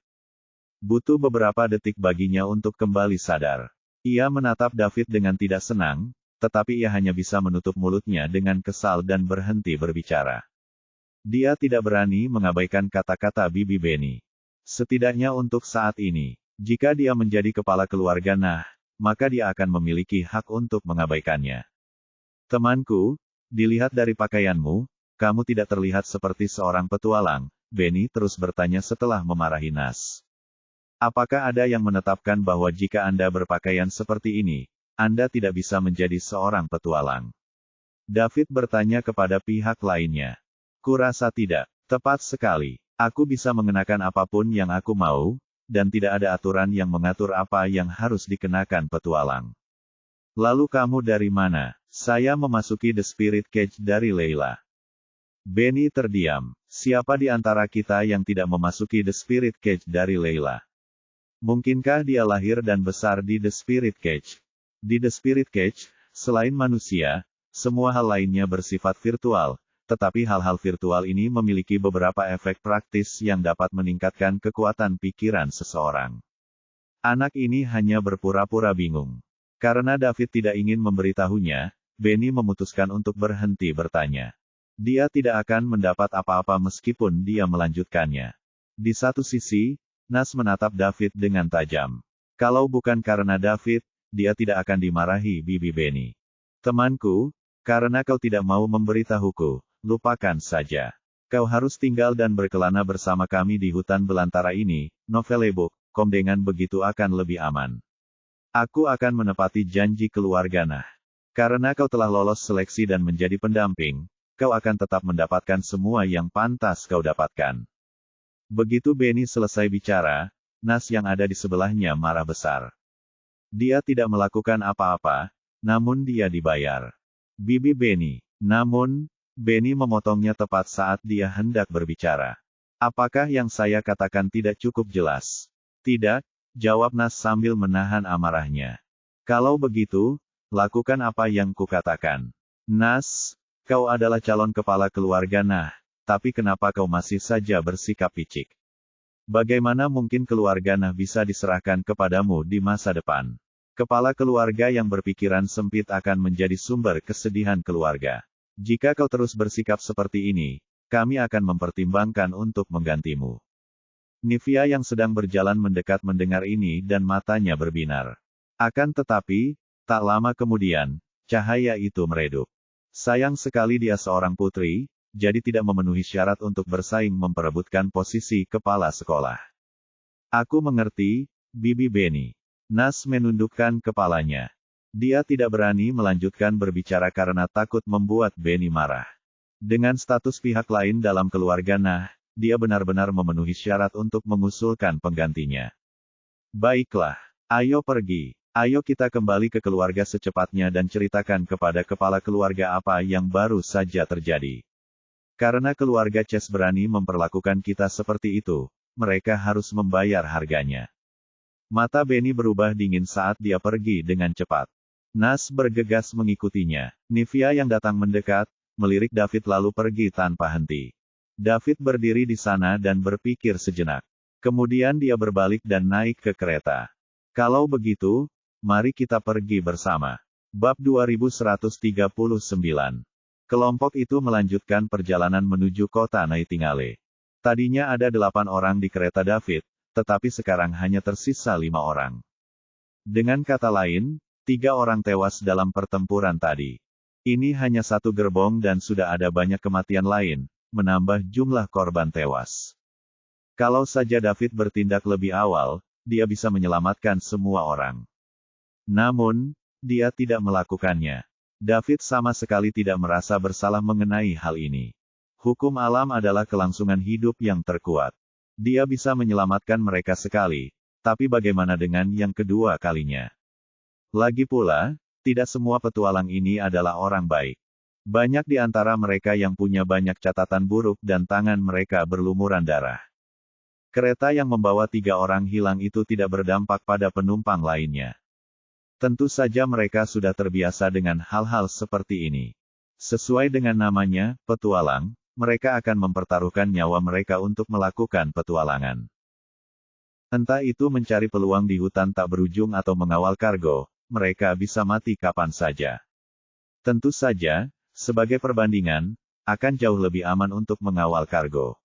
Butuh beberapa detik baginya untuk kembali sadar. Ia menatap David dengan tidak senang, tetapi ia hanya bisa menutup mulutnya dengan kesal dan berhenti berbicara. Dia tidak berani mengabaikan kata-kata bibi Benny. Setidaknya untuk saat ini, jika dia menjadi kepala keluarga Nah, maka dia akan memiliki hak untuk mengabaikannya. Temanku, dilihat dari pakaianmu, kamu tidak terlihat seperti seorang petualang, Benny terus bertanya setelah memarahi Nas. Apakah ada yang menetapkan bahwa jika Anda berpakaian seperti ini, Anda tidak bisa menjadi seorang petualang? David bertanya kepada pihak lainnya. Kurasa tidak. Tepat sekali. Aku bisa mengenakan apapun yang aku mau, dan tidak ada aturan yang mengatur apa yang harus dikenakan petualang. Lalu kamu dari mana? Saya memasuki The Spirit Cage dari Leila. Benny terdiam. Siapa di antara kita yang tidak memasuki The Spirit Cage dari Leila? Mungkinkah dia lahir dan besar di The Spirit Cage? Di The Spirit Cage, selain manusia, semua hal lainnya bersifat virtual, tetapi hal-hal virtual ini memiliki beberapa efek praktis yang dapat meningkatkan kekuatan pikiran seseorang. Anak ini hanya berpura-pura bingung. Karena David tidak ingin memberitahunya, Benny memutuskan untuk berhenti bertanya. Dia tidak akan mendapat apa-apa meskipun dia melanjutkannya. Di satu sisi, Nas menatap David dengan tajam. Kalau bukan karena David, dia tidak akan dimarahi Bibi Benny. Temanku, karena kau tidak mau memberitahuku, lupakan saja. Kau harus tinggal dan berkelana bersama kami di hutan belantara ini, Novelebook. Dengan begitu akan lebih aman. Aku akan menepati janji keluarga Nah. Karena kau telah lolos seleksi dan menjadi pendamping, kau akan tetap mendapatkan semua yang pantas kau dapatkan. Begitu Benny selesai bicara, Nas yang ada di sebelahnya marah besar. Dia tidak melakukan apa-apa, namun dia dibayar. Bibi Benny. Namun, Benny memotongnya tepat saat dia hendak berbicara. Apakah yang saya katakan tidak cukup jelas? Tidak, jawab Nas sambil menahan amarahnya. Kalau begitu, lakukan apa yang kukatakan. Nas, kau adalah calon kepala keluarga Nah, tapi kenapa kau masih saja bersikap picik? Bagaimana mungkin keluarga Nah bisa diserahkan kepadamu di masa depan? Kepala keluarga yang berpikiran sempit akan menjadi sumber kesedihan keluarga. Jika kau terus bersikap seperti ini, kami akan mempertimbangkan untuk menggantimu. Nivia yang sedang berjalan mendekat mendengar ini dan matanya berbinar. Akan tetapi, tak lama kemudian, cahaya itu meredup. Sayang sekali dia seorang putri, jadi tidak memenuhi syarat untuk bersaing memperebutkan posisi kepala sekolah. Aku mengerti, Bibi Benny. Nas menundukkan kepalanya. Dia tidak berani melanjutkan berbicara karena takut membuat Benny marah. Dengan status pihak lain dalam keluarga Nah, dia benar-benar memenuhi syarat untuk mengusulkan penggantinya. Baiklah, ayo pergi. Ayo kita kembali ke keluarga secepatnya dan ceritakan kepada kepala keluarga apa yang baru saja terjadi. Karena keluarga Chess berani memperlakukan kita seperti itu, mereka harus membayar harganya. Mata Benny berubah dingin saat dia pergi dengan cepat. Nas bergegas mengikutinya. Nivia yang datang mendekat, melirik David lalu pergi tanpa henti. David berdiri di sana dan berpikir sejenak. Kemudian dia berbalik dan naik ke kereta. Kalau begitu, mari kita pergi bersama. Bab 2139. Kelompok itu melanjutkan perjalanan menuju kota Nightingale. Tadinya ada 8 orang di kereta David, tetapi sekarang hanya tersisa 5 orang. Dengan kata lain, 3 orang tewas dalam pertempuran tadi. Ini hanya satu gerbong dan sudah ada banyak kematian lain, menambah jumlah korban tewas. Kalau saja David bertindak lebih awal, dia bisa menyelamatkan semua orang. Namun, dia tidak melakukannya. David sama sekali tidak merasa bersalah mengenai hal ini. Hukum alam adalah kelangsungan hidup yang terkuat. Dia bisa menyelamatkan mereka sekali, tapi bagaimana dengan yang kedua kalinya? Lagi pula, tidak semua petualang ini adalah orang baik. Banyak di antara mereka yang punya banyak catatan buruk dan tangan mereka berlumuran darah. Kereta yang membawa 3 orang hilang itu tidak berdampak pada penumpang lainnya. Tentu saja mereka sudah terbiasa dengan hal-hal seperti ini. Sesuai dengan namanya, petualang, mereka akan mempertaruhkan nyawa mereka untuk melakukan petualangan. Entah itu mencari peluang di hutan tak berujung atau mengawal kargo, mereka bisa mati kapan saja. Tentu saja, sebagai perbandingan, akan jauh lebih aman untuk mengawal kargo.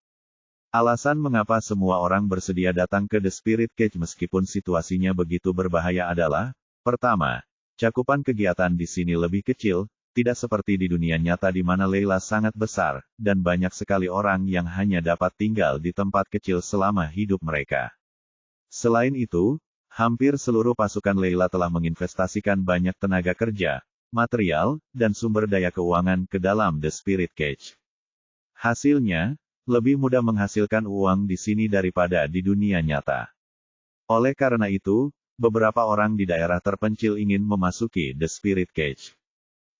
Alasan mengapa semua orang bersedia datang ke The Spirit Cage meskipun situasinya begitu berbahaya adalah, pertama, cakupan kegiatan di sini lebih kecil, tidak seperti di dunia nyata di mana Layla sangat besar, dan banyak sekali orang yang hanya dapat tinggal di tempat kecil selama hidup mereka. Selain itu, hampir seluruh pasukan Layla telah menginvestasikan banyak tenaga kerja, material, dan sumber daya keuangan ke dalam The Spirit Cage. Hasilnya, lebih mudah menghasilkan uang di sini daripada di dunia nyata. Oleh karena itu, beberapa orang di daerah terpencil ingin memasuki The Spirit Cage.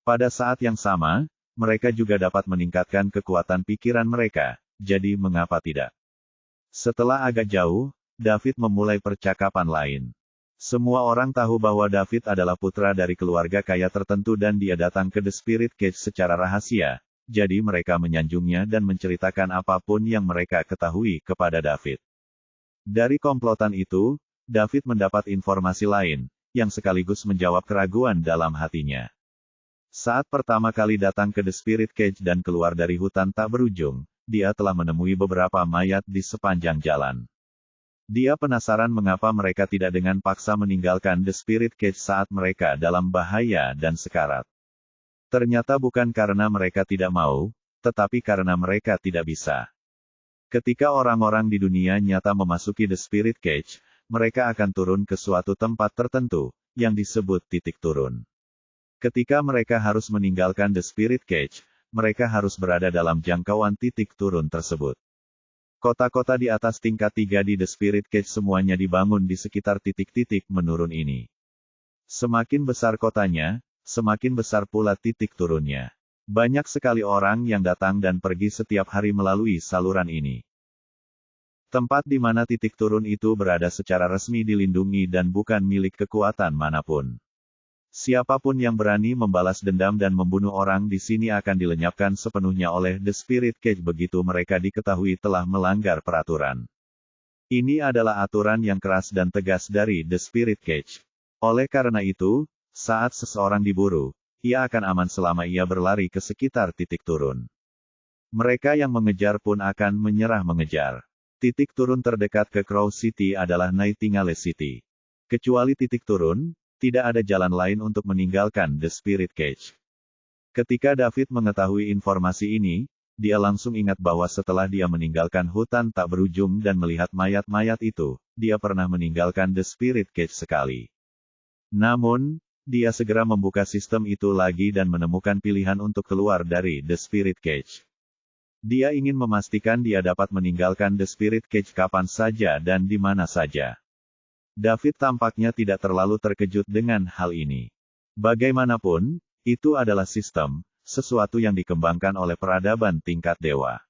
Pada saat yang sama, mereka juga dapat meningkatkan kekuatan pikiran mereka, jadi mengapa tidak? Setelah agak jauh, David memulai percakapan lain. Semua orang tahu bahwa David adalah putra dari keluarga kaya tertentu dan dia datang ke The Spirit Cage secara rahasia, jadi mereka menyanjungnya dan menceritakan apapun yang mereka ketahui kepada David. Dari komplotan itu, David mendapat informasi lain, yang sekaligus menjawab keraguan dalam hatinya. Saat pertama kali datang ke The Spirit Cage dan keluar dari hutan tak berujung, dia telah menemui beberapa mayat di sepanjang jalan. Dia penasaran mengapa mereka tidak dengan paksa meninggalkan The Spirit Cage saat mereka dalam bahaya dan sekarat. Ternyata bukan karena mereka tidak mau, tetapi karena mereka tidak bisa. Ketika orang-orang di dunia nyata memasuki The Spirit Cage, mereka akan turun ke suatu tempat tertentu, yang disebut titik turun. Ketika mereka harus meninggalkan The Spirit Cage, mereka harus berada dalam jangkauan titik turun tersebut. Kota-kota di atas tingkat 3 di The Spirit Cage semuanya dibangun di sekitar titik-titik menurun ini. Semakin besar kotanya, semakin besar pula titik turunnya. Banyak sekali orang yang datang dan pergi setiap hari melalui saluran ini. Tempat di mana titik turun itu berada secara resmi dilindungi dan bukan milik kekuatan manapun. Siapapun yang berani membalas dendam dan membunuh orang di sini akan dilenyapkan sepenuhnya oleh The Spirit Cage begitu mereka diketahui telah melanggar peraturan. Ini adalah aturan yang keras dan tegas dari The Spirit Cage. Oleh karena itu, saat seseorang diburu, ia akan aman selama ia berlari ke sekitar titik turun. Mereka yang mengejar pun akan menyerah mengejar. Titik turun terdekat ke Crow City adalah Nightingale City. Kecuali titik turun, tidak ada jalan lain untuk meninggalkan The Spirit Cage. Ketika David mengetahui informasi ini, dia langsung ingat bahwa setelah dia meninggalkan hutan tak berujung dan melihat mayat-mayat itu, dia pernah meninggalkan The Spirit Cage sekali. Namun, dia segera membuka sistem itu lagi dan menemukan pilihan untuk keluar dari The Spirit Cage. Dia ingin memastikan dia dapat meninggalkan The Spirit Cage kapan saja dan di mana saja. David tampaknya tidak terlalu terkejut dengan hal ini. Bagaimanapun, itu adalah sistem, sesuatu yang dikembangkan oleh peradaban tingkat dewa.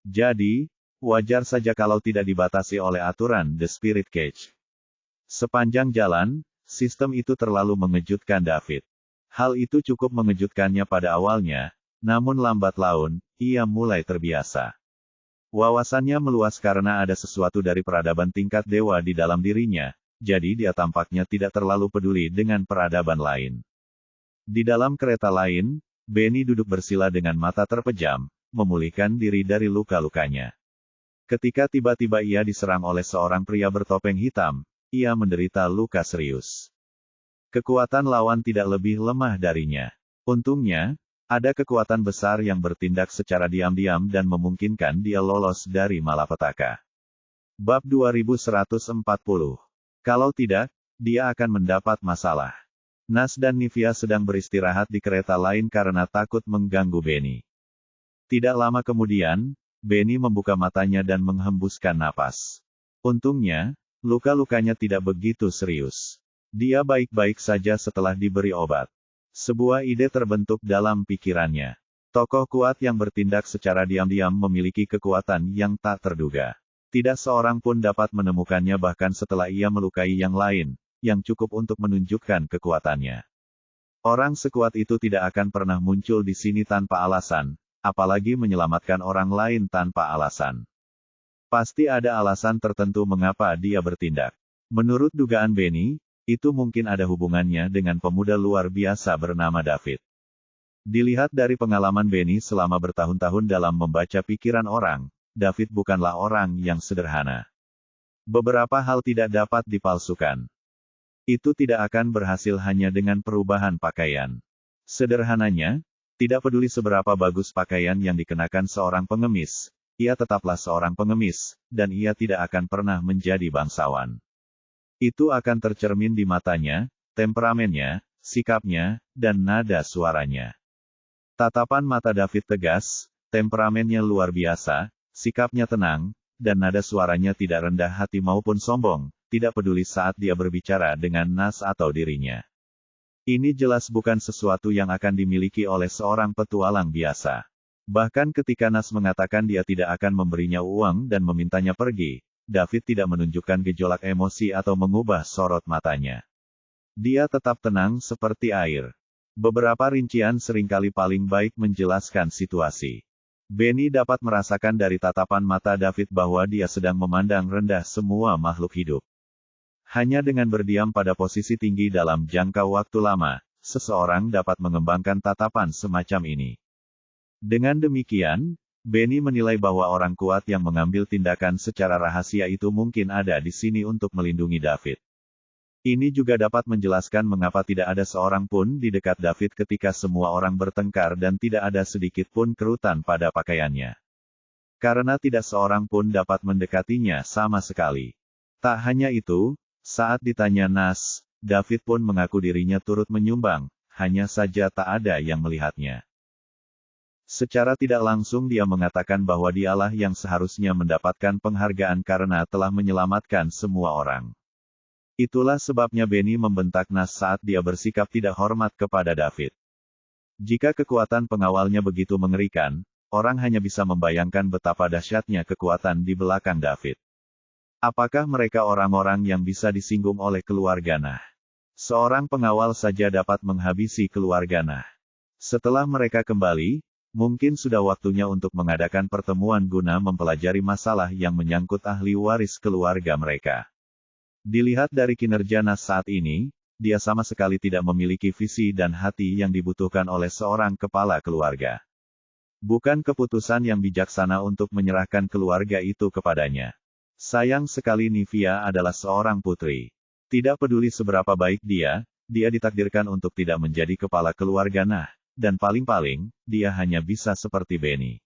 Jadi, wajar saja kalau tidak dibatasi oleh aturan The Spirit Cage. Sepanjang jalan, sistem itu terlalu mengejutkan David. Hal itu cukup mengejutkannya pada awalnya, namun lambat laun, ia mulai terbiasa. Wawasannya meluas karena ada sesuatu dari peradaban tingkat dewa di dalam dirinya, jadi dia tampaknya tidak terlalu peduli dengan peradaban lain. Di dalam kereta lain, Benny duduk bersila dengan mata terpejam, memulihkan diri dari luka-lukanya. Ketika tiba-tiba ia diserang oleh seorang pria bertopeng hitam, ia menderita luka serius. Kekuatan lawan tidak lebih lemah darinya. Untungnya, ada kekuatan besar yang bertindak secara diam-diam dan memungkinkan dia lolos dari malapetaka. Bab 2140. Kalau tidak, dia akan mendapat masalah. Nas dan Nivea sedang beristirahat di kereta lain karena takut mengganggu Benny. Tidak lama kemudian, Benny membuka matanya dan menghembuskan napas. Untungnya, luka-lukanya tidak begitu serius. Dia baik-baik saja setelah diberi obat. Sebuah ide terbentuk dalam pikirannya. Tokoh kuat yang bertindak secara diam-diam memiliki kekuatan yang tak terduga. Tidak seorang pun dapat menemukannya bahkan setelah ia melukai yang lain, yang cukup untuk menunjukkan kekuatannya. Orang sekuat itu tidak akan pernah muncul di sini tanpa alasan, apalagi menyelamatkan orang lain tanpa alasan. Pasti ada alasan tertentu mengapa dia bertindak. Menurut dugaan Benny, itu mungkin ada hubungannya dengan pemuda luar biasa bernama David. Dilihat dari pengalaman Benny selama bertahun-tahun dalam membaca pikiran orang, David bukanlah orang yang sederhana. Beberapa hal tidak dapat dipalsukan. Itu tidak akan berhasil hanya dengan perubahan pakaian. Sederhananya, tidak peduli seberapa bagus pakaian yang dikenakan seorang pengemis, ia tetaplah seorang pengemis, dan ia tidak akan pernah menjadi bangsawan. Itu akan tercermin di matanya, temperamennya, sikapnya, dan nada suaranya. Tatapan mata David tegas, temperamennya luar biasa, sikapnya tenang, dan nada suaranya tidak rendah hati maupun sombong, tidak peduli saat dia berbicara dengan Nas atau dirinya. Ini jelas bukan sesuatu yang akan dimiliki oleh seorang petualang biasa. Bahkan ketika Nas mengatakan dia tidak akan memberinya uang dan memintanya pergi, David tidak menunjukkan gejolak emosi atau mengubah sorot matanya. Dia tetap tenang seperti air. Beberapa rincian seringkali paling baik menjelaskan situasi. Benny dapat merasakan dari tatapan mata David bahwa dia sedang memandang rendah semua makhluk hidup. Hanya dengan berdiam pada posisi tinggi dalam jangka waktu lama, seseorang dapat mengembangkan tatapan semacam ini. Dengan demikian, Benny menilai bahwa orang kuat yang mengambil tindakan secara rahasia itu mungkin ada di sini untuk melindungi David. Ini juga dapat menjelaskan mengapa tidak ada seorang pun di dekat David ketika semua orang bertengkar dan tidak ada sedikit pun kerutan pada pakaiannya. Karena tidak seorang pun dapat mendekatinya sama sekali. Tak hanya itu, saat ditanya Nas, David pun mengaku dirinya turut menyumbang, hanya saja tak ada yang melihatnya. Secara tidak langsung dia mengatakan bahwa dialah yang seharusnya mendapatkan penghargaan karena telah menyelamatkan semua orang. Itulah sebabnya Benny membentak Nas saat dia bersikap tidak hormat kepada David. Jika kekuatan pengawalnya begitu mengerikan, orang hanya bisa membayangkan betapa dahsyatnya kekuatan di belakang David. Apakah mereka orang-orang yang bisa disinggung oleh keluarga Nah? Seorang pengawal saja dapat menghabisi keluarga Nah. Setelah mereka kembali, mungkin sudah waktunya untuk mengadakan pertemuan guna mempelajari masalah yang menyangkut ahli waris keluarga mereka. Dilihat dari kinerja Nas saat ini, dia sama sekali tidak memiliki visi dan hati yang dibutuhkan oleh seorang kepala keluarga. Bukan keputusan yang bijaksana untuk menyerahkan keluarga itu kepadanya. Sayang sekali Nivea adalah seorang putri. Tidak peduli seberapa baik dia ditakdirkan untuk tidak menjadi kepala keluarga Nah, dan paling-paling, dia hanya bisa seperti Benny.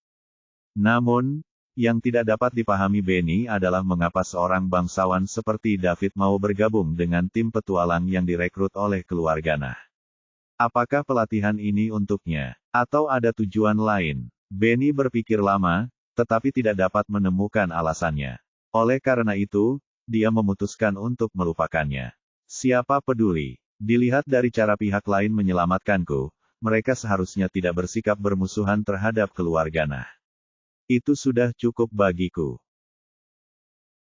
Namun, yang tidak dapat dipahami Benny adalah mengapa seorang bangsawan seperti David mau bergabung dengan tim petualang yang direkrut oleh keluarga Nah. Apakah pelatihan ini untuknya? Atau ada tujuan lain? Benny berpikir lama, tetapi tidak dapat menemukan alasannya. Oleh karena itu, dia memutuskan untuk melupakannya. Siapa peduli? Dilihat dari cara pihak lain menyelamatkanku, mereka seharusnya tidak bersikap bermusuhan terhadap keluarga Nah. Itu sudah cukup bagiku.